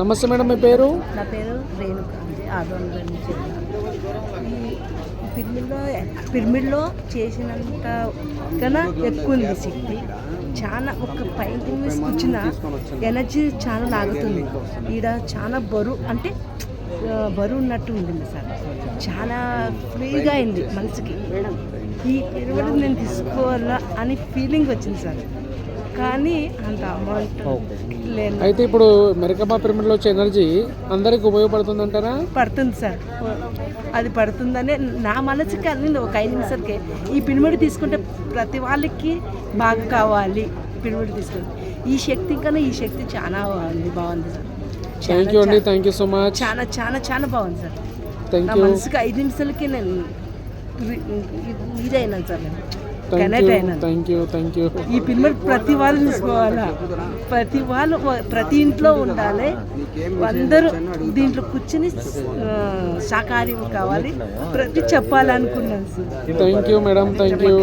నమస్తే మేడం, మీ పేరు? నా పేరు రేణుక అండి, ఆదోళన నుంచి. ఈ పిరమిడ్లో చేసినంత కన్నా ఎక్కువ ఉంది శక్తి. చాలా ఒక 5 నిమిషం కూర్చున్న ఎనర్జీ చాలా లాగుతుంది. ఈడ చాలా బరువు ఉన్నట్టు ఉంటుంది సార్. చాలా ఫ్రీగా అయింది మనసుకి. ఈ పిరమిడ్ నేను తీసుకోవాలా అని ఫీలింగ్ వచ్చింది సార్. కానీ అంత అమౌంట్ లేదు. అయితే ఇప్పుడు మెరకబా పిరమిడ్లో వచ్చే ఎనర్జీ అందరికి ఉపయోగపడుతుంది అంటారా? పడుతుంది సార్, అది పడుతుందనే నా మనసుకి అన్ని. ఒక 5 నిమిషాలకే ఈ పిరమిడ్ తీసుకుంటే ప్రతి వాళ్ళకి బాగా కావాలి. పిరమిడ్ తీసుకుంటే ఈ శక్తి కన్నా ఈ శక్తి చాలా బాగుంది సార్. థ్యాంక్ యూ అండి, థ్యాంక్ యూ సో మచ్. చాలా చాలా చాలా బాగుంది సార్. థ్యాంక్ నా యూ. మనసుకి 5 నిమిషాలకి నేను ఇదైనాను సార్. నేను కనెక్ట్ అయినాను. Thank you. ఈ పిరమిడ్ ప్రతి వాళ్ళు తీసుకోవాలా, ప్రతి వాళ్ళు ప్రతి ఇంట్లో ఉండాలి. అందరూ దీంట్లో కూర్చుని శాకాహారం కావాలి ప్రతి చెప్పాలనుకున్నాను sir. Thank you madam, thank you.